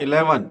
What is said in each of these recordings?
11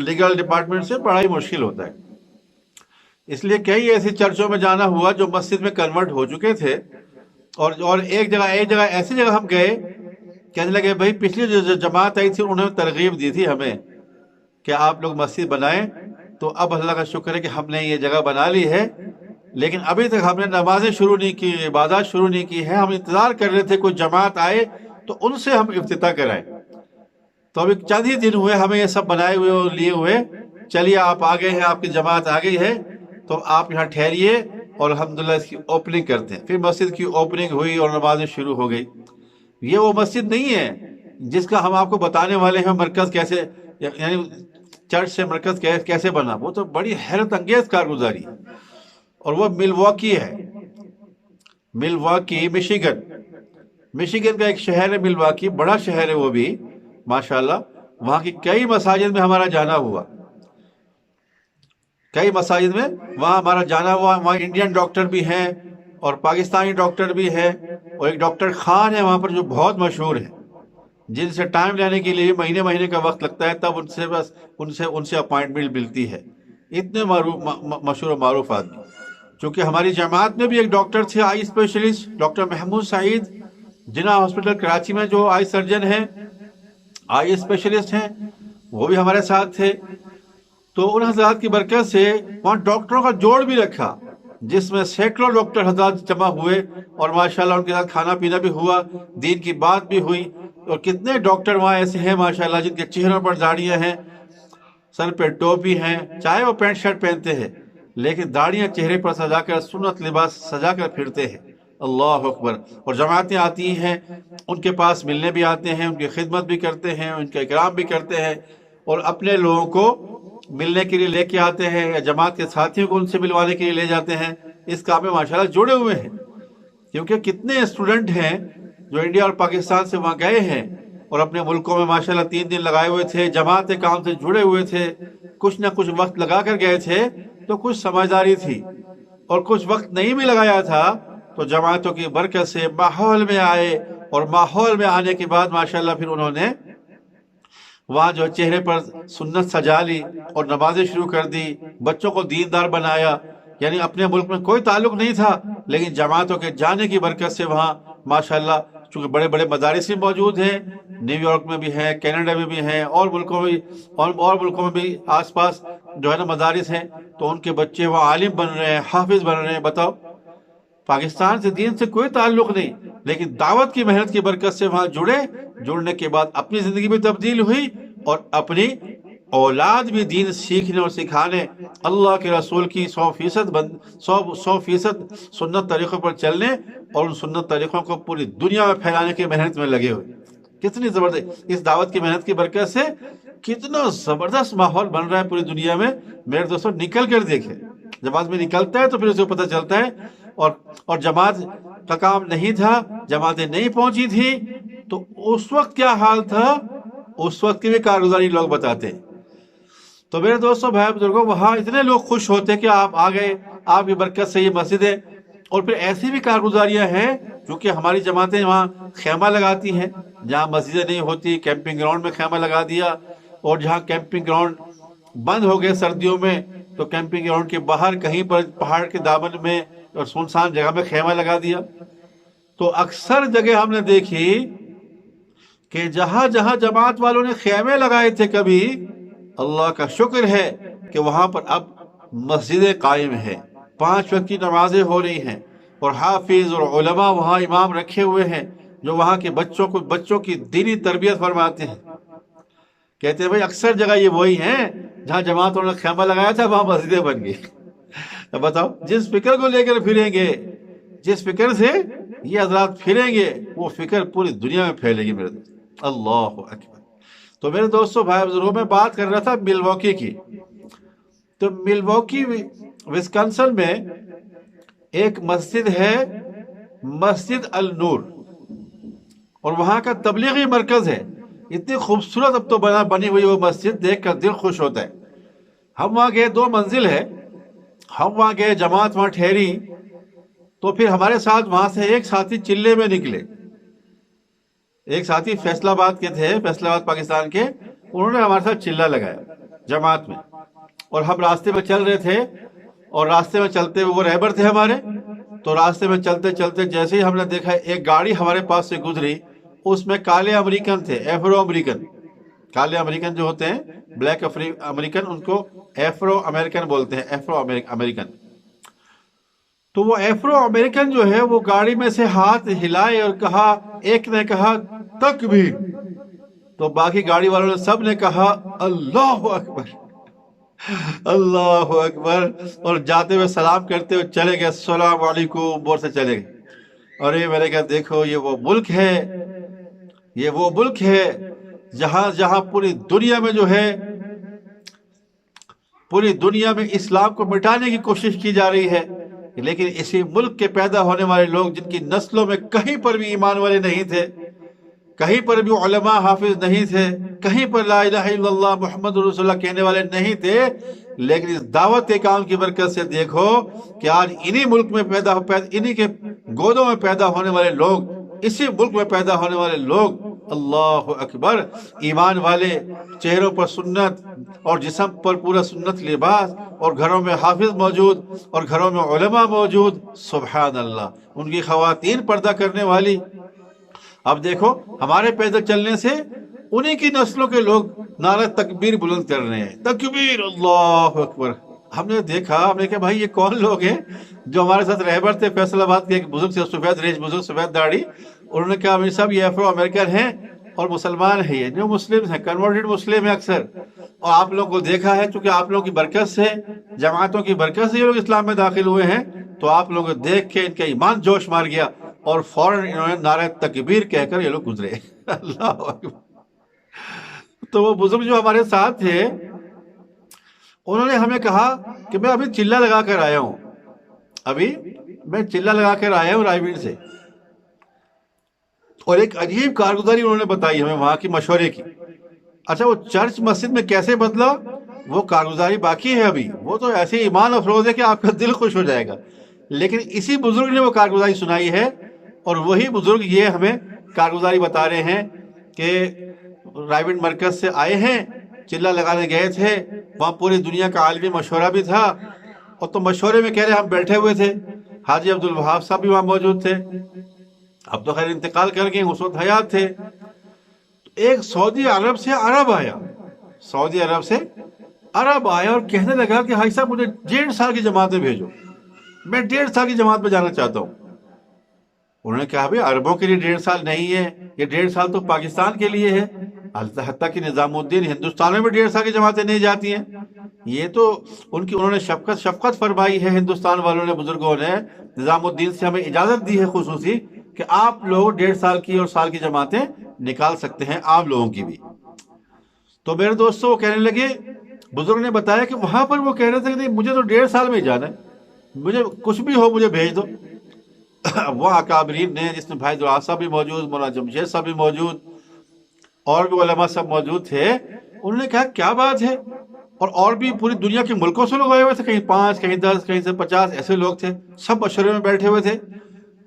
legal department سے بڑا ہی مشکل ہوتا ہے. اس لیے کئی ایسی چرچوں میں جانا ہوا جو مسجد میں کنورٹ ہو چکے تھے، اور ایک جگہ ایسی جگہ ہم گئے، کہنے لگے بھائی پچھلی جو جماعت آئی تھی انہوں نے ترغیب دی تھی ہمیں کہ آپ لوگ مسجد بنائیں، تو اب اللہ کا شکر ہے کہ ہم نے یہ جگہ بنا لی ہے، لیکن ابھی تک ہم نے نمازیں شروع نہیں کی، عبادات شروع نہیں کی ہے. ہم انتظار کر رہے تھے کوئی جماعت آئے تو ان سے ہم افتتاح کرائیں. تو ابھی چند ہی دن ہوئے ہمیں یہ سب بنائے ہوئے اور لیے ہوئے. چلیے آپ آ گئے ہیں، آپ کی جماعت آ گئی ہے، تو آپ یہاں ٹھہریے اور الحمدللہ اس کی اوپننگ کرتے ہیں. پھر مسجد کی اوپننگ ہوئی اور نمازیں شروع ہو گئی. یہ وہ مسجد نہیں ہے جس کا ہم آپ کو بتانے والے ہیں مرکز کیسے، یعنی چرچ سے مرکز کیسے بنا. وہ تو بڑی حیرت انگیز کارگزاری ہے. اور وہ ملواکی ہے، ملواکی مشیگن کا ایک شہر ہے. ملواکی بڑا شہر ہے وہ بھی ماشاءاللہ. وہاں کی کئی مساجد میں ہمارا جانا ہوا، کئی مساجد میں وہاں ہمارا جانا ہوا. وہاں انڈین ڈاکٹر بھی ہیں اور پاکستانی ڈاکٹر بھی ہیں، اور ایک ڈاکٹر خان ہے وہاں پر جو بہت مشہور ہے، جن سے ٹائم لینے کے لیے مہینے کا وقت لگتا ہے، تب ان سے اپوائنٹمنٹ ملتی ہے. اتنے مشہور و معروف آدمی. چونکہ ہماری جماعت میں بھی ایک ڈاکٹر تھے آئی اسپیشلسٹ، ڈاکٹر محمود سعید، جناح ہاسپٹل کراچی میں جو آئی سرجن ہیں، آئی اسپیشلسٹ ہیں، وہ بھی ہمارے ساتھ تھے. تو ان حضرات کی برکت سے وہاں ڈاکٹروں کا جوڑ بھی رکھا، جس میں سینکڑوں ڈاکٹر حضرات جمع ہوئے، اور ماشاءاللہ ان کے ساتھ کھانا پینا بھی ہوا، دین کی بات بھی ہوئی. اور کتنے ڈاکٹر وہاں ایسے ہیں ماشاءاللہ جن کے چہروں پر داڑیاں ہیں، سر پہ ٹوپی ہیں، چاہے وہ پینٹ شرٹ پہنتے ہیں لیکن داڑیاں چہرے پر سجا کر، سنت لباس سجا کر پھرتے ہیں. اللہ اکبر. اور جماعتیں آتی ہیں ان کے پاس ملنے بھی آتے ہیں، ان کی خدمت بھی کرتے ہیں، ان کا اکرام بھی کرتے ہیں، اور اپنے لوگوں کو ملنے کے لیے لے کے آتے ہیں، یا جماعت کے ساتھیوں کو ان سے ملوانے کے لیے لے جاتے ہیں. اس کام میں ماشاءاللہ جڑے ہوئے ہیں. کیونکہ کتنے اسٹوڈنٹ ہیں جو انڈیا اور پاکستان سے وہاں گئے ہیں اور اپنے ملکوں میں ماشاءاللہ 3 دن لگائے ہوئے تھے، جماعت کام سے جڑے ہوئے تھے، کچھ نہ کچھ وقت لگا کر گئے تھے. تو کچھ سمجھداری تھی، اور کچھ وقت نہیں بھی لگایا تھا تو جماعتوں کی برکت سے ماحول میں آئے، اور ماحول میں آنے کے بعد ماشاءاللہ پھر انہوں نے وہاں جو چہرے پر سنت سجا لی اور نمازیں شروع کر دی، بچوں کو دیندار بنایا. یعنی اپنے ملک میں کوئی تعلق نہیں تھا، لیکن جماعتوں کے جانے کی برکت سے وہاں ماشاءاللہ چونکہ بڑے بڑے مدارس بھی موجود ہیں، نیو یارک میں بھی ہیں، کینیڈا میں بھی ہیں، اور ملکوں میں بھی آس پاس جو ہے نا مدارس ہیں، تو ان کے بچے وہاں عالم بن رہے ہیں، حافظ بن رہے ہیں. بتاؤ، پاکستان سے دین سے کوئی تعلق نہیں، لیکن دعوت کی محنت کی برکت سے وہاں جڑنے کے بعد اپنی زندگی میں تبدیل ہوئی، اور اپنی اولاد بھی دین سیکھنے اور سکھانے، اللہ کے رسول کی 100% سنت طریقوں پر چلنے، اور ان سنت طریقوں کو پوری دنیا میں پھیلانے کی محنت میں لگے ہوئے. کتنی زبردست اس دعوت کی محنت کی برکت سے کتنا زبردست ماحول بن رہا ہے پوری دنیا میں. میرے دوستوں نکل کر دیکھیں، جب آدمی نکلتا ہے تو پھر اسے پتہ چلتا ہے. اور جماعت کا کام نہیں تھا، جماعتیں نہیں پہنچی تھی، تو اس وقت کیا حال تھا، اس وقت کی بھی کارگزاری لوگ بتاتے ہیں. تو میرے دوستوں، بھائی بزرگوں، وہاں اتنے لوگ خوش ہوتے کہ آپ آ گئے، آپ کی برکت سے یہ مسجد ہے. اور پھر ایسی بھی کارگزاریاں ہیں، کیونکہ ہماری جماعتیں وہاں خیمہ لگاتی ہیں، جہاں مسجدیں نہیں ہوتی کیمپنگ گراؤنڈ میں خیمہ لگا دیا، اور جہاں کیمپنگ گراؤنڈ بند ہو گئے سردیوں میں تو کیمپنگ گراؤنڈ کے باہر کہیں پر پہاڑ کے دامن میں اور سنسان جگہ میں خیمہ لگا دیا. تو اکثر جگہ ہم نے دیکھی کہ جہاں جہاں جماعت والوں نے خیمے لگائے تھے کبھی، اللہ کا شکر ہے کہ وہاں پر اب مسجدیں قائم ہیں، 5 وقت کی نمازیں ہو رہی ہیں، اور حافظ اور علماء وہاں امام رکھے ہوئے ہیں جو وہاں کے بچوں کی دینی تربیت فرماتے ہیں. کہتے ہیں بھائی اکثر جگہ یہ وہی ہیں جہاں جماعتوں نے خیمہ لگایا تھا وہاں مسجدیں بن گئی. بتاؤ، جس فکر کو لے کر پھریں گے، جس فکر سے یہ حضرات پھریں گے، وہ فکر پوری دنیا میں پھیلے گی. میرے دوست، اللہ اکبر. تو میرے دوستوں، بھائی بزرگوں، میں بات کر رہا تھا ملواکی کی. تو ملواکی وسکنسن میں ایک مسجد ہے، مسجد النور، اور وہاں کا تبلیغی مرکز ہے. اتنی خوبصورت اب تو بنی ہوئی وہ مسجد، دیکھ کر دل خوش ہوتا ہے. ہم وہاں گئے، 2 منزل ہے. ہم وہاں گئے، جماعت وہاں ٹھہری، تو پھر ہمارے ساتھ وہاں سے ایک ساتھی چلے میں نکلے. ایک ساتھی فیصل آباد کے تھے، فیصل آباد پاکستان کے. انہوں نے ہمارے ساتھ چلہ لگایا. جماعت میں، اور ہم راستے میں چل رہے تھے، اور راستے میں چلتے ہوئے وہ رہبر تھے ہمارے، تو راستے میں چلتے چلتے جیسے ہی ہم نے دیکھا ایک گاڑی ہمارے پاس سے گزری، اس میں کالے امریکن تھے، ایفرو امریکن، کالے امریکن جو ہوتے ہیں، بلیک امریکن، ان کو ایفرو امریکن بولتے ہیں، ایفرو امریکن۔ تو وہ ایفرو امریکن جو ہے وہ گاڑی میں سے ہاتھ ہلائے اور کہا، ایک نے کہا تکبیر، تو باقی گاڑی والوں نے سب نے کہا اللہ اکبر، اللہ اکبر، اور جاتے ہوئے سلام کرتے ہوئے چلے گئے، السلام علیکم بول سے چلے گئے۔ اور یہ میں نے کہا دیکھو یہ وہ ملک ہے، یہ وہ ملک ہے جہاں پوری دنیا میں جو ہے، پوری دنیا میں اسلام کو مٹانے کی کوشش کی جا رہی ہے، لیکن اسی ملک کے پیدا ہونے والے لوگ جن کی نسلوں میں کہیں پر بھی ایمان والے نہیں تھے، کہیں پر بھی علماء حافظ نہیں تھے، کہیں پر لا الہ الا اللہ محمد رسول اللہ کہنے والے نہیں تھے، لیکن اس دعوت کے کام کی برکت سے دیکھو کہ آج انہی ملک میں انہی کے گودوں میں پیدا ہونے والے لوگ، اسی ملک میں پیدا ہونے والے لوگ، اللہ اکبر، ایمان والے، چہروں پر سنت اور جسم پر پورا سنت لباس، اور گھروں میں حافظ موجود اور گھروں میں علماء موجود، سبحان اللہ، ان کی خواتین پردہ کرنے والی۔ اب دیکھو ہمارے پیدل چلنے سے انہی کی نسلوں کے لوگ نعرہ تکبیر بلند کر رہے ہیں، تکبیر، اللہ اکبر۔ ہم نے دیکھا، ہم نے کہا بھائی یہ کون لوگ ہیں؟ جو ہمارے ساتھ رہبر تھے فیصل آباد کے ایک بزرگ سے، سفید ریش بزرگ، سفید داڑھی، انہوں نے کہا امیر صاحب یہ ایفرو امریکن ہیں اور مسلمان ہیں، یہ نیو مسلم ہیں، کنورٹڈ مسلم ہیں اکثر، اور آپ لوگوں کو دیکھا ہے چونکہ آپ لوگوں کی برکت سے، جماعتوں کی برکت سے یہ لوگ اسلام میں داخل ہوئے ہیں، تو آپ لوگوں کو دیکھ کے ان کا ایمان جوش مار گیا، اور فوراً انہوں نے نعرہ تکبیر کہہ کر یہ لوگ گزرے۔ اللہ اکبر۔ تو وہ بزرگ جو ہمارے ساتھ تھے انہوں نے ہمیں کہا کہ میں ابھی چلہ لگا کر آیا ہوں، ابھی میں چلہ لگا کر آیا ہوں رائے بین سے، اور ایک عجیب کارگزاری انہوں نے بتائی ہمیں وہاں کی مشورے کی۔ اچھا وہ چرچ مسجد میں کیسے بدلا وہ کارگزاری باقی ہے ابھی، وہ تو ایسے ایمان افروز ہے کہ آپ کا دل خوش ہو جائے گا، لیکن اسی بزرگ نے وہ کارگزاری سنائی ہے، اور وہی بزرگ یہ ہمیں کارگزاری بتا رہے ہیں کہ رائے بین مرکز سے آئے ہیں، چلہ لگانے گئے تھے، وہاں پوری دنیا کا عالمی مشورہ بھی تھا، اور تو مشورے میں کہہ رہے ہم بیٹھے ہوئے تھے، حاجی عبدالوہاب صاحب بھی وہاں موجود تھے، اب تو خیر انتقال کر گئے، اس وقت حیات تھے۔ ایک سعودی عرب سے عرب آیا، سعودی عرب سے عرب آیا اور کہنے لگا کہ حاجی صاحب مجھے 1.5 سال کی جماعت میں بھیجو، میں 1.5 سال کی جماعت میں جانا چاہتا ہوں۔ انہوں نے کہا بھئی عربوں کے لیے 1.5 سال نہیں ہے، یہ 1.5 سال تو پاکستان کے لیے ہے، حتیٰ کہ نظام الدین ہندوستان میں بھی 1.5 سال کی جماعتیں نہیں جاتی ہیں، یہ تو انہوں نے شفقت فرمائی ہے، ہندوستان والوں نے، بزرگوں نے نظام الدین سے ہمیں اجازت دی ہے خصوصی کہ آپ لوگ 1.5 سال کی اور سال کی جماعتیں نکال سکتے ہیں، عام لوگوں کی بھی۔ تو میرے دوستوں وہ کہنے لگے، بزرگ نے بتایا کہ وہاں پر وہ کہہ رہے تھے کہ نہیں مجھے تو 1.5 سال میں ہی جانا ہے، مجھے کچھ بھی ہو مجھے بھیج دو۔ وہ اکابرین نے، جس میں بھائی دعا صاحب بھی موجود، مولانا جمشید صاحب بھی موجود، اور بھی علماء سب موجود تھے، انہوں نے کہا کیا بات ہے، اور بھی پوری دنیا کے ملکوں سے لوگ آئے ہوئے تھے، کہیں 5 کہیں 10 کہیں سے 50 ایسے لوگ تھے، سب مشورے میں بیٹھے ہوئے تھے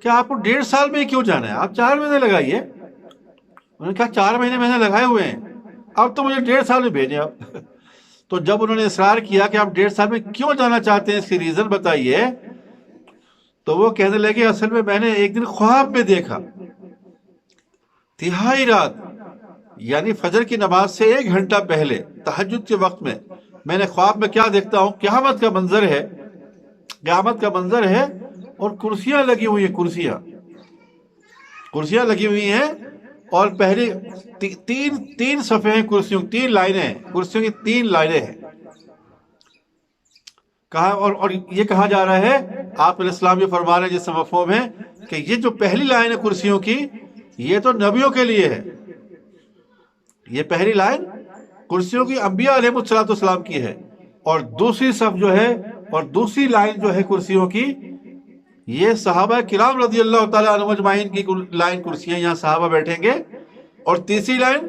کہ آپ کو 1.5 سال میں کیوں جانا ہے، آپ 4 مہینے لگائیے۔ انہوں نے کہا 4 مہینے میں نے لگائے ہوئے ہیں، اب تو مجھے 1.5 سال میں بھیجیں آپ۔ تو جب انہوں نے اصرار کیا کہ آپ 1.5 سال میں کیوں جانا چاہتے ہیں، اس کی ریزن بتائیے، تو وہ کہنے لگے اصل میں نے ایک دن خواب میں دیکھا، تہائی رات یعنی فجر کی نماز سے 1 گھنٹہ پہلے تہجد کے وقت میں نے خواب میں کیا دیکھتا ہوں، قیامت کا منظر ہے، قیامت کا منظر ہے، اور کرسیاں لگی ہوئی ہیں، کرسیاں لگی ہوئی ہیں، اور پہلی 3 صفحے ہیں کرسیوں، 3 لائنیں ہیں، کرسیوں کی 3 لائنیں ہیں، کہا اور یہ کہا جا رہا ہے، آپ علیہ السلام یہ فرما رہے ہیں جس سے مفہوم ہے کہ یہ جو پہلی لائن ہے کرسیوں کی، یہ تو نبیوں کے لیے ہے، یہ پہلی لائن کرسیوں کی انبیاء علیہ السلام کی ہے، اور دوسری صف جو ہے، اور دوسری لائن جو ہے کرسیوں کی، یہ صحابہ کرام رضی اللہ تعالیٰ عنہ اجمعین کی لائن کرسیاں، یہاں صحابہ بیٹھیں گے، اور تیسری لائن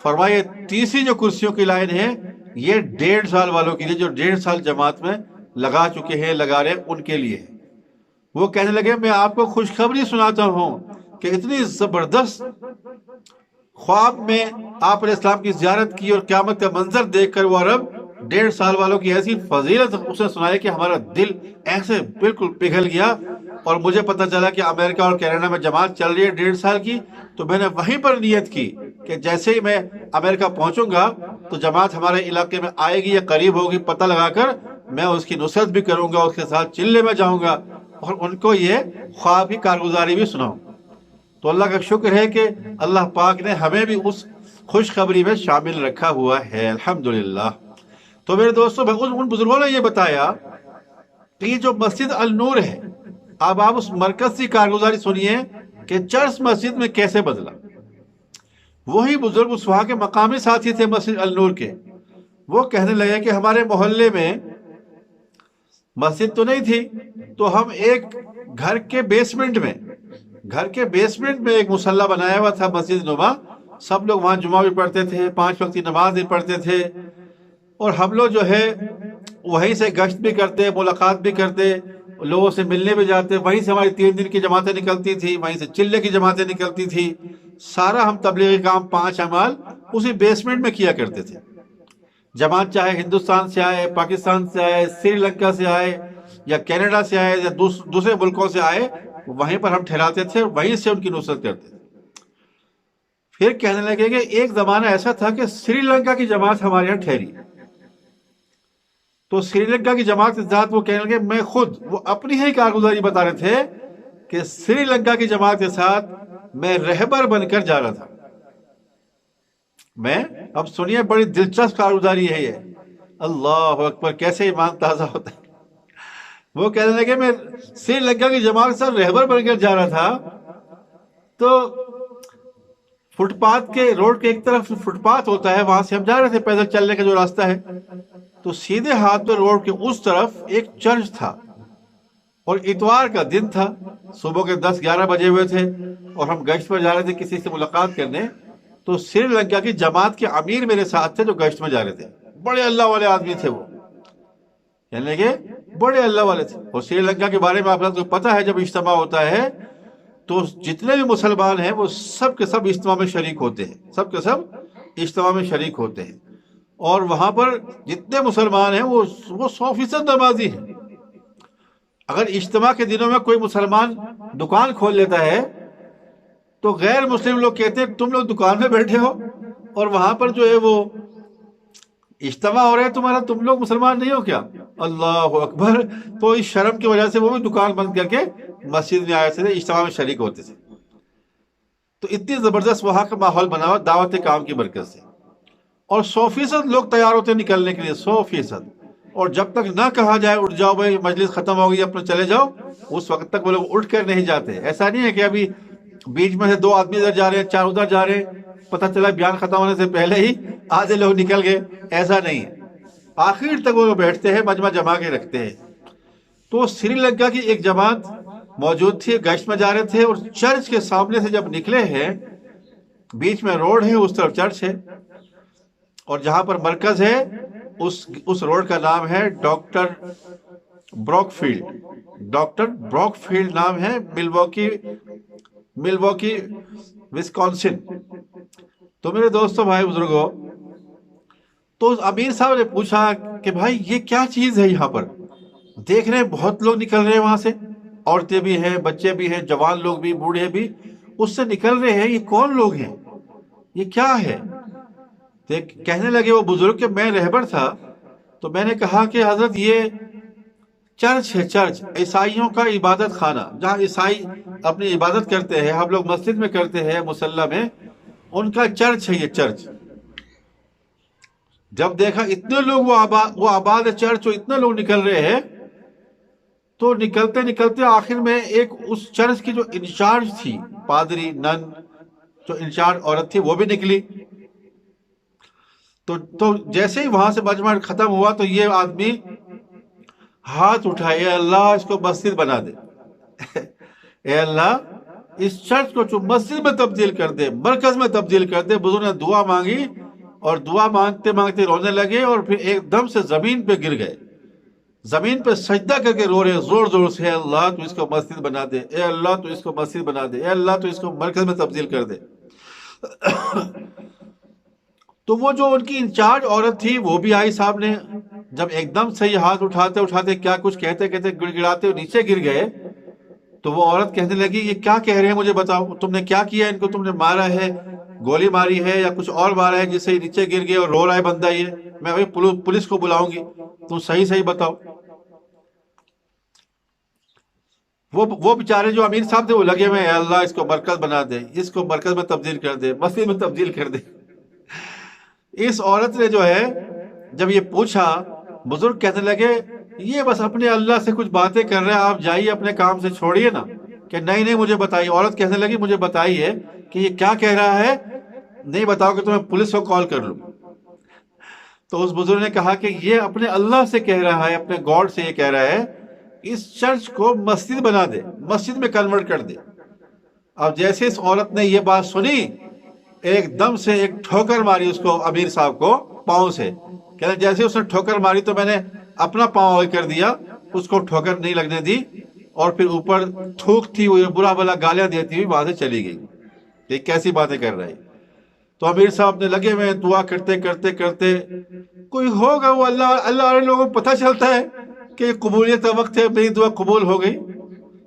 فرمائے، تیسری جو کرسیوں کی لائن ہے یہ 1.5 سال والوں کے لیے، جو 1.5 سال جماعت میں لگا چکے ہیں، لگا رہے ہیں، ان کے لیے ہے۔ وہ کہنے لگے میں آپ کو خوشخبری سناتا ہوں کہ اتنی زبردست خواب میں آپ علیہ السلام کی زیارت کی، اور قیامت کا منظر دیکھ کر وہ عرب 1.5 سال والوں کی ایسی فضیلت اس نے سنائی کہ ہمارا دل ایسے بالکل پگھل گیا. اور مجھے پتہ چلا کہ امریکہ اور کینیڈا میں جماعت چل رہی ہے 1.5 سال کی. تو میں نے وہیں پر نیت کی کہ جیسے ہی میں امریکہ پہنچوں گا تو جماعت ہمارے علاقے میں آئے گی یا قریب ہوگی، پتہ لگا کر میں اس کی نصرت بھی کروں گا، اس کے ساتھ چلے میں جاؤں گا اور ان کو یہ خواب کی کارگزاری بھی سناؤں. تو اللہ کا شکر ہے کہ اللہ پاک نے ہمیں بھی اس خوشخبری میں شامل رکھا ہوا ہے، الحمدللہ. تو میرے دوستو، ان بزرگوں نے یہ بتایا کہ یہ جو مسجد النور ہے، اب آپ اس مرکز کی کارگزاری سنیے کہ چرچ مسجد میں کیسے بدلا. وہی بزرگ اس وہاں کے مقامی ساتھی تھے مسجد النور کے، وہ کہنے لگے کہ ہمارے محلے میں مسجد تو نہیں تھی، تو ہم ایک گھر کے بیسمنٹ میں ایک مصلی بنایا ہوا تھا مسجد نما. سب لوگ وہاں جمعہ بھی پڑھتے تھے، 5 وقت کی نماز بھی پڑھتے تھے، اور ہم لوگ جو ہے وہیں سے گشت بھی کرتے، ملاقات بھی کرتے، لوگوں سے ملنے بھی جاتے. وہیں سے ہماری 3 دن کی جماعتیں نکلتی تھی، وہیں سے چلے کی جماعتیں نکلتی تھی. سارا ہم تبلیغی کام 5 اعمال اسی بیسمنٹ میں کیا کرتے تھے. جماعت چاہے ہندوستان سے آئے، پاکستان سے آئے، سری لنکا سے آئے یا کینیڈا سے آئے یا دوسرے ملکوں سے آئے، وہیں پر ہم ٹھہراتے تھے اور وہیں سے ان کی نصرت کرتے تھے. پھر کہنے لگے کہ ایک زمانہ ایسا تھا کہ سری لنکا کی جماعت ہمارے یہاں ٹھہری. تو سری لنکا کی جماعت کے ساتھ وہ کہنے لگے، میں خود، وہ اپنی ہی کارگزاری بتا رہے تھے کہ سری لنکا کی جماعت کے ساتھ میں رہبر بن کر جا رہا تھا. اب سنیے، بڑی دلچسپ کارگزاری ہے یہ. اللہ اکبر، کیسے ایمان تازہ ہوتا ہے. وہ کہنے لگے میں سری لنکا کی جماعت کے ساتھ رہبر بن کر جا رہا تھا، تو فٹ پاتھ کے روڈ کے ایک طرف فٹ پاتھ ہوتا ہے، وہاں سے ہم جا رہے تھے، پیدل چلنے کا جو راستہ ہے. تو سیدھے ہاتھ پہ روڈ کے اس طرف ایک چرچ تھا، اور اتوار کا دن تھا، صبح کے 10-11 بجے ہوئے تھے، اور ہم گشت پر جا رہے تھے کسی سے ملاقات کرنے. تو سری لنکا کی جماعت کے امیر میرے ساتھ تھے جو گشت میں جا رہے تھے. بڑے اللہ والے آدمی تھے وہ، یعنی کہ بڑے اللہ والے تھے. اور سری لنکا کے بارے میں آپ کو پتہ ہے، جب اجتماع ہوتا ہے تو جتنے بھی مسلمان ہیں وہ سب کے سب اجتماع میں شریک ہوتے ہیں، اور وہاں پر جتنے مسلمان ہیں وہ 100% نمازی ہیں. اگر اجتماع کے دنوں میں کوئی مسلمان دکان کھول لیتا ہے تو غیر مسلم لوگ کہتے ہیں تم لوگ دکان میں بیٹھے ہو اور وہاں پر جو ہے وہ اجتماع ہو رہا ہے، تم لوگ مسلمان نہیں ہو کیا؟ اللہ اکبر. تو اس شرم کی وجہ سے وہ بھی دکان بند کر کے مسجد میں آئے تھے، اجتماع میں شریک ہوتے تھے. تو اتنی زبردست وہاں کا ماحول بنا ہوا دعوت کام کی برکت سے. اور 100% لوگ تیار ہوتے نکلنے کے لیے، 100%. اور جب تک نہ کہا جائے اٹھ جاؤ بھائی مجلس ختم ہو گئی اپنے چلے جاؤ، اس وقت تک وہ لوگ اٹھ کر نہیں جاتے. ایسا نہیں ہے کہ ابھی بیچ میں سے 2 آدمی ادھر جا رہے ہیں، 4 ادھر جا رہے ہیں، پتہ چلا بیان ختم ہونے سے پہلے ہی آدھے لوگ نکل گئے. ایسا نہیں ہے، آخر تک وہ بیٹھتے ہیں، مجمع جما کے رکھتے ہیں. تو سری لنکا کی ایک جماعت موجود تھی، گشت میں جا رہے تھے، اور چرچ کے سامنے سے جب نکلے ہیں، بیچ میں روڈ ہے، اس طرف چرچ ہے، اور جہاں پر مرکز ہے اس روڈ کا نام ہے ڈاکٹر بروک فیلڈ نام ہے، ملواکی وسکونسن. تو میرے دوستو، بھائی بزرگوں، تو امیر صاحب نے پوچھا کہ بھائی یہ کیا چیز ہے؟ یہاں پر دیکھ رہے ہیں بہت لوگ نکل رہے ہیں وہاں سے، عورتیں بھی ہیں، بچے بھی ہیں، جوان لوگ بھی، بوڑھے بھی اس سے نکل رہے ہیں، یہ کون لوگ ہیں؟ یہ کیا ہے؟ کہنے لگے وہ بزرگ کہ میں رہبر تھا، تو میں نے کہا کہ حضرت یہ چرچ ہے، چرچ عیسائیوں کا عبادت خانہ، جہاں عیسائی اپنی عبادت کرتے ہیں، ہم لوگ مسجد میں کرتے ہیں، مصلی میں، ان کا چرچ ہے یہ چرچ. جب دیکھا اتنے لوگ وہ آباد چرچ، اتنے لوگ نکل رہے ہیں، تو نکلتے نکلتے آخر میں ایک اس چرچ کی جو انچارج تھی، پادری نن جو انچارج عورت تھی، وہ بھی نکلی. تو جیسے ہی وہاں سے مجمع ختم ہوا تو یہ آدمی ہاتھ اٹھائے، اے اللہ اس کو مسجد بنا دے، اے اللہ اس چرچ کو جو مسجد میں تبدیل کر دے، مرکز میں تبدیل کر دے. بزرگ نے دعا مانگی اور دعا مانگتے مانگتے رونے لگے، اور پھر ایک دم سے زمین پہ گر گئے، زمین پہ سجدہ کر کے رو رہے زور زور سے، اے اللہ تو اس کو مسجد بنا دے، اے اللہ تو اس کو مسجد بنا دے، اے اللہ تو اس کو مرکز میں تبدیل کر دے. تو وہ جو ان کی انچارج عورت تھی وہ بھی آئی سامنے. جب ایک دم سے یہ ہاتھ اٹھاتے اٹھاتے کیا کچھ کہتے کہتے گڑ گڑاتے نیچے گر گئے تو وہ عورت کہنے لگی یہ کیا کہہ رہے ہیں مجھے بتاؤ, تم نے کیا کیا ان کو, تم نے مارا ہے, گولی ماری ہے یا کچھ اور مارا ہے جس سے نیچے گر گئے اور رو رہا ہے بندہ, یہ میں ابھی پولیس کو بلاؤں گی, تم صحیح بتاؤ. وہ بیچارے جو امیر صاحب تھے وہ لگے ہوئے, اللہ اس کو برکت بنا دے, اس کو برکت میں تبدیل کر دے, مسجد میں تبدیل کر دے. اس عورت نے جو ہے جب یہ پوچھا, بزرگ کہنے لگے یہ بس اپنے اللہ سے کچھ باتیں کر رہے ہیں, آپ جائیے اپنے کام سے, چھوڑیے نا. کہ نہیں مجھے بتائیے. عورت کہنے لگی مجھے بتائیے کہ یہ کیا کہہ رہا ہے, نہیں بتاؤ کہ تمہیں پولیس کو کال کر لوں. تو اس بزرگ نے کہا کہ یہ اپنے اللہ سے کہہ رہا ہے, اپنے گاڈ سے یہ کہہ رہا ہے اس چرچ کو مسجد بنا دے, مسجد میں کنورٹ کر دے. اب جیسے اس عورت نے یہ بات سنی, ایک دم سے ایک ٹھوکر ماری اس کو, امیر صاحب کو پاؤں سے. کہتے جیسے اس نے ٹھوکر ماری تو میں نے اپنا پاؤں آگے کر دیا, اس کو ٹھوکر نہیں لگنے دی, اور پھر اوپر تھوکتی ہوئی برا بلا گالیاں دیتی ہوئی وہاں سے چلی گئی. یہ کیسی باتیں کر رہی. تو امیر صاحب نے لگے ہوئے دعا کرتے کرتے کرتے, کوئی ہوگا وہ اللہ والے لوگوں کو پتہ چلتا ہے کہ قبولیت کا وقت ہے, میری دعا قبول ہو گئی.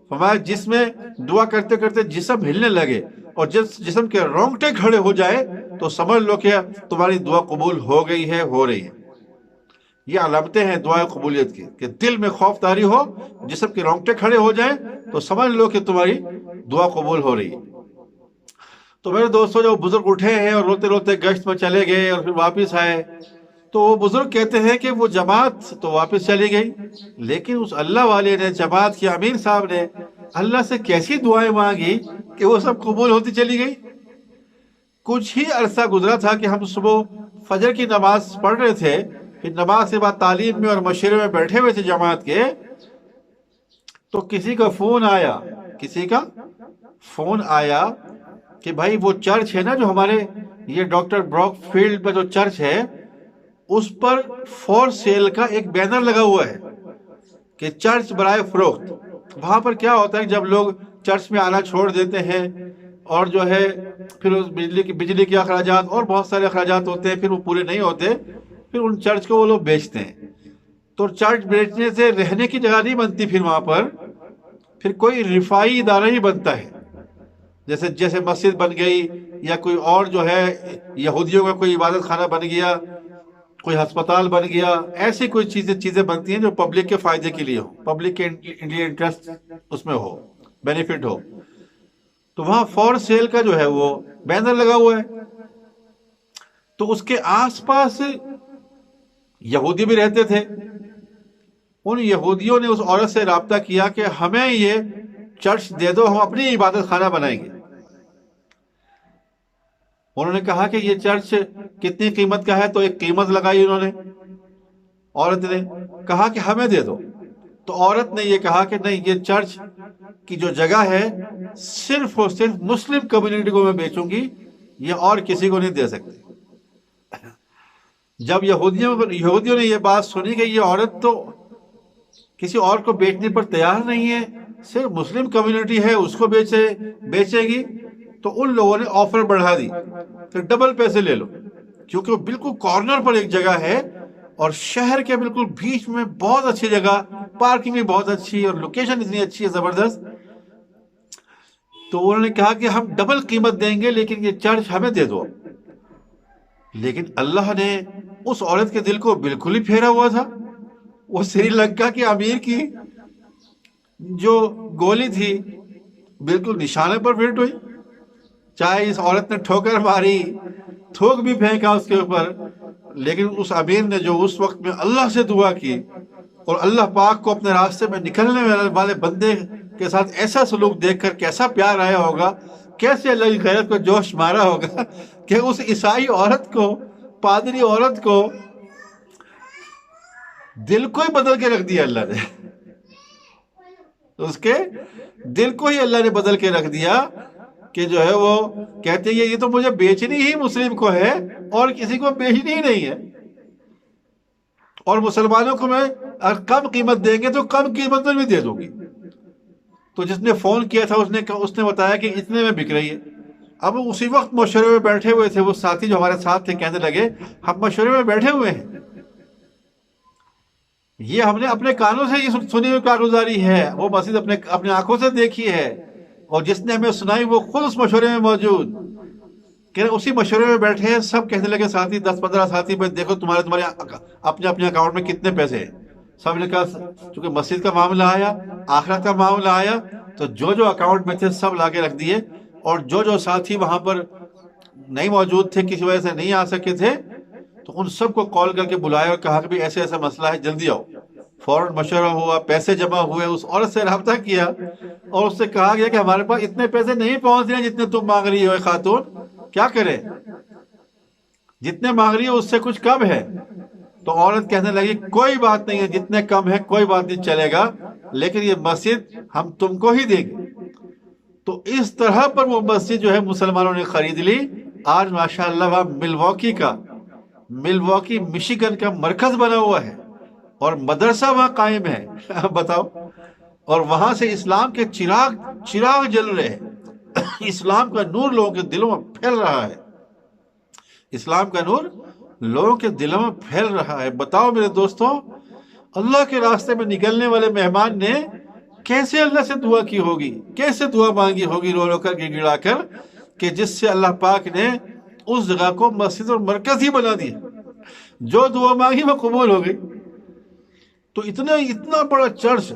فرمایا جس میں دعا کرتے کرتے جسم ہلنے لگے اور جسم کے رونگٹے کھڑے ہو جائے تو سمجھ لو کہ تمہاری دعا قبول ہو گئی ہے, ہو رہی ہے. یہ علامتیں ہیں دعا قبولیت کی, کہ دل میں خوف طاری ہو, جسم کے رونگٹے کھڑے ہو جائیں تو سمجھ لو کہ تمہاری دعا قبول ہو رہی ہے. تو میرے دوستوں جب بزرگ اٹھے ہیں اور روتے روتے گشت میں چلے گئے اور پھر واپس آئے, تو وہ بزرگ کہتے ہیں کہ وہ جماعت تو واپس چلی گئی, لیکن اس اللہ والے نے, جماعت کے امیر صاحب نے اللہ سے کیسی دعائیں مانگی کہ وہ سب قبول ہوتی چلی گئی. کچھ ہی عرصہ گزرا تھا کہ ہم صبح فجر کی نماز پڑھ رہے تھے, پھر نماز کے بعد تعلیم میں اور مشورے میں بیٹھے ہوئے تھے جماعت کے, تو کسی کا فون آیا کہ بھائی وہ چرچ ہے نا جو ہمارے یہ ڈاکٹر براک فیلڈ پہ جو چرچ ہے, اس پر فور سیل کا ایک بینر لگا ہوا ہے کہ چرچ برائے فروخت. وہاں پر کیا ہوتا ہے جب لوگ چرچ میں آنا چھوڑ دیتے ہیں اور جو ہے پھر اس بجلی کے اخراجات اور بہت سارے اخراجات ہوتے ہیں, پھر وہ پورے نہیں ہوتے, پھر ان چرچ کو وہ لوگ بیچتے ہیں. تو چرچ بیچنے سے رہنے کی جگہ نہیں بنتی, پھر وہاں پر پھر کوئی رفائی ادارہ ہی بنتا ہے, جیسے مسجد بن گئی, یا کوئی اور جو ہے یہودیوں کا کوئی عبادت خانہ بن گیا, کوئی ہسپتال بن گیا. ایسی کوئی چیزیں بنتی ہیں جو پبلک کے فائدے کے لیے ہو, پبلک کے انٹرسٹ اس میں ہو, بینیفٹ ہو. تو وہاں فور سیل کا جو ہے وہ بینر لگا ہوا ہے. تو اس کے آس پاس یہودی بھی رہتے تھے. ان یہودیوں نے اس عورت سے رابطہ کیا کہ ہمیں یہ چرچ دے دو, ہم اپنی عبادت خانہ بنائیں گے. انہوں نے کہا کہ یہ چرچ کتنی قیمت کا ہے, تو ایک قیمت لگائی انہوں نے. عورت نے کہا کہ ہمیں دے دو. تو عورت نے یہ کہا کہ نہیں, یہ چرچ کی جو جگہ ہے صرف اور صرف مسلم کمیونٹی کو میں بیچوں گی, یہ اور کسی کو نہیں دے سکتے. جب یہودیوں نے یہ بات سنی کہ یہ عورت تو کسی اور کو بیچنے پر تیار نہیں ہے, صرف مسلم کمیونٹی ہے اس کو بیچے گی, تو ان لوگوں نے آفر بڑھا دی کہ ڈبل پیسے لے لو, کیونکہ وہ بالکل کارنر پر ایک جگہ ہے اور شہر کے بالکل بیچ میں بہت اچھی جگہ, پارکنگ بھی بہت اچھی اور لوکیشن اتنی اچھی ہے زبردست. تو انہوں نے کہا کہ ہم ڈبل قیمت دیں گے لیکن یہ چرچ ہمیں دے دو. لیکن اللہ نے اس عورت کے دل کو بالکل ہی پھیرا ہوا تھا. وہ سری لنکا کے امیر کی جو گولی تھی بالکل نشانے پر فٹ ہوئی. چاہے اس عورت نے ٹھوکر ماری, تھوک بھی پھینکا اس کے اوپر, لیکن اس امیر نے جو اس وقت میں اللہ سے دعا کی اور اللہ پاک کو اپنے راستے میں نکلنے والے بندے کے ساتھ ایسا سلوک دیکھ کر کیسا پیار آیا ہوگا, کیسے اللہ کی غیرت کو جوش مارا ہوگا کہ اس عیسائی عورت کو, پادری عورت کو دل کو ہی بدل کے رکھ دیا اللہ نے. اس کے دل کو ہی اللہ نے بدل کے رکھ دیا کہ جو ہے وہ کہتے ہیں یہ تو مجھے بیچنی ہی مسلم کو ہے اور کسی کو بیچنی ہی نہیں ہے, اور مسلمانوں کو میں اگر کم قیمت دیں گے تو کم قیمت میں بھی دے دوں گی. تو جس نے فون کیا تھا اس نے بتایا کہ اتنے میں بک رہی ہے. اب اسی وقت مشورے میں بیٹھے ہوئے تھے وہ ساتھی جو ہمارے ساتھ تھے، کہنے لگے ہم مشورے میں بیٹھے ہوئے ہیں، یہ ہم نے اپنے کانوں سے یہ سنی ہوئی کارگزاری ہے، وہ مسجد اپنے آنکھوں سے دیکھی ہے، اور جس نے ہمیں سنائی وہ خود اس مشورے میں موجود، کہ اسی مشورے میں بیٹھے ہیں۔ سب کہنے لگے ساتھی 10-15 ساتھی میں، دیکھو تمہارے اپنے اکاؤنٹ میں کتنے پیسے ہیں۔ سب نے کہا چونکہ مسجد کا معاملہ آیا، آخرت کا معاملہ آیا، تو جو اکاؤنٹ میں تھے سب لا کے رکھ دیے، اور جو ساتھی وہاں پر نہیں موجود تھے، کسی وجہ سے نہیں آ سکے تھے، تو ان سب کو کال کر کے بلایا اور کہا کہ بھی ایسے ایسا مسئلہ ہے، جلدی آؤ۔ فوراً مشورہ ہوا، پیسے جمع ہوئے، اس عورت سے رابطہ کیا اور اس سے کہا گیا کہ ہمارے پاس اتنے پیسے نہیں پہنچ رہے جتنے تم مانگ رہی ہو خاتون، کیا کرے؟ جتنے مانگ رہی ہو اس سے کچھ کم ہے۔ تو عورت کہنے لگی کوئی بات نہیں ہے، جتنے کم ہے کوئی بات نہیں، چلے گا، لیکن یہ مسجد ہم تم کو ہی دیں گے۔ تو اس طرح پر وہ مسجد جو ہے مسلمانوں نے خرید لی۔ آج ماشاءاللہ وہاں ملواکی مشیگن کا مرکز بنا ہوا ہے، اور مدرسہ وہاں قائم ہے۔ بتاؤ، اور وہاں سے اسلام کے چراغ جل رہے ہیں، اسلام کا نور لوگوں کے دلوں میں پھیل رہا ہے، اسلام کا نور لوگوں کے دلوں میں پھیل رہا ہے۔ بتاؤ میرے دوستو، اللہ کے راستے میں نکلنے والے مہمان نے کیسے اللہ سے دعا کی ہوگی، کیسے دعا مانگی ہوگی، رو رو کر گڑ گڑا کر، کہ جس سے اللہ پاک نے اس جگہ کو مسجد اور مرکز ہی بنا دیا، جو دعا مانگی وہ قبول ہو گئی۔ تو اتنا بڑا چرچ،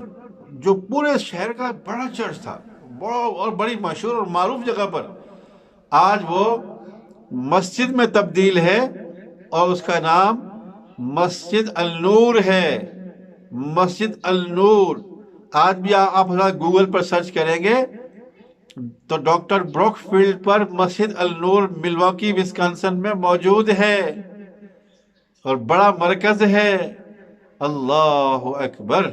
جو پورے شہر کا بڑا چرچ تھا، بڑا اور بڑی مشہور اور معروف جگہ پر، آج وہ مسجد میں تبدیل ہے، اور اس کا نام مسجد النور ہے۔ مسجد النور آج بھی آپ گوگل پر سرچ کریں گے تو ڈاکٹر بروک فیلڈ پر مسجد النور ملواکی وسکانسن میں موجود ہے، اور بڑا مرکز ہے۔ اللہ اکبر!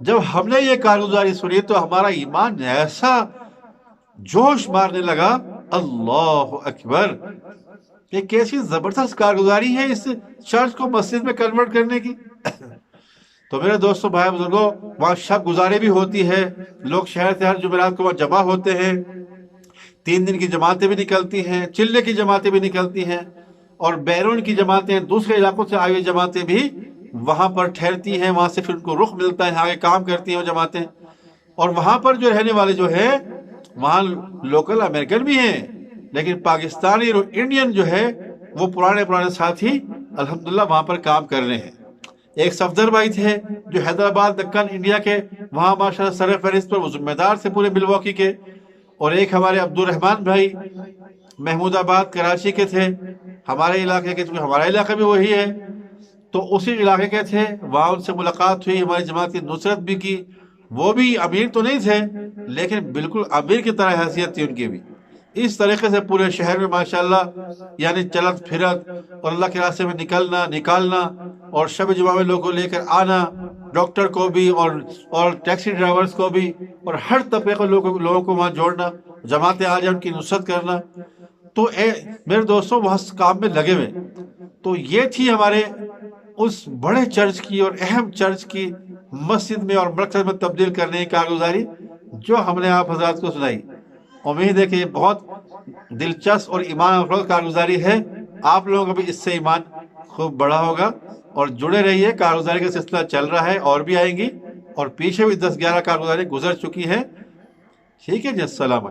جب ہم نے یہ کارگزاری سنی تو ہمارا ایمان ایسا جوش مارنے لگا، اللہ اکبر! یہ کیسی زبردست کارگزاری ہے اس چرچ کو مسجد میں کنورٹ کرنے کی۔ تو میرے دوستو، بھائی بزرگوں، وہاں شب گزارے بھی ہوتی ہے، لوگ شہر سے ہر جمعرات کو وہاں جمع ہوتے ہیں، 3 دن کی جماعتیں بھی نکلتی ہیں، چلے کی جماعتیں بھی نکلتی ہیں، اور بیرون کی جماعتیں، دوسرے علاقوں سے آئی ہوئی جماعتیں بھی وہاں پر ٹھہرتی ہیں، وہاں سے پھر ان کو رخ ملتا ہے، آگے کام کرتی ہیں وہ جماعتیں۔ اور وہاں پر جو رہنے والے جو ہے، وہاں لوکل امریکن بھی ہیں، لیکن پاکستانی اور انڈین جو ہے وہ پرانے ساتھی الحمدللہ وہاں پر کام کر رہے ہیں۔ ایک صفدر بھائی تھے جو حیدرآباد دکن انڈیا کے، وہاں ماشاءاللہ سر فہرست پر وہ ذمہ دار سے پورے ملواکی کے، اور ایک ہمارے عبدالرحمن بھائی محمود آباد کراچی کے تھے، ہمارے علاقے کے، کیونکہ ہمارا علاقہ بھی وہی ہے، تو اسی علاقے کے تھے، وہاں ان سے ملاقات ہوئی، ہماری جماعت کی نصرت بھی کی۔ وہ بھی امیر تو نہیں تھے، لیکن بالکل امیر کی طرح حیثیت تھی ان کی بھی۔ اس طریقے سے پورے شہر میں ماشاءاللہ یعنی چلت پھرت اور اللہ کے راستے میں نکالنا اور شب جمعہ میں لوگوں کو لے کر آنا، ڈاکٹر کو بھی اور ٹیکسی ڈرائیورز کو بھی، اور ہر طبقے کے لوگوں کو وہاں جوڑنا، جماعتیں آ جائیں ان کی نصرت کرنا۔ تو میرے دوستوں وہاں کام میں لگے ہوئے۔ تو یہ تھی ہمارے اس بڑے چرچ کی اور اہم چرچ کی مسجد میں اور مرکز میں تبدیل کرنے کی کارگزاری جو ہم نے آپ حضرات کو سنائی۔ امید ہے کہ یہ بہت دلچسپ اور ایمان افروز کارگزاری ہے، آپ لوگوں کا بھی اس سے ایمان خوب بڑا ہوگا، اور جڑے رہیے، کارگزاری کا سلسلہ چل رہا ہے، اور بھی آئیں گی، اور پیچھے بھی 10-11 کارگزاری گزر چکی ہیں۔ ٹھیک ہے جی، السلام علیکم۔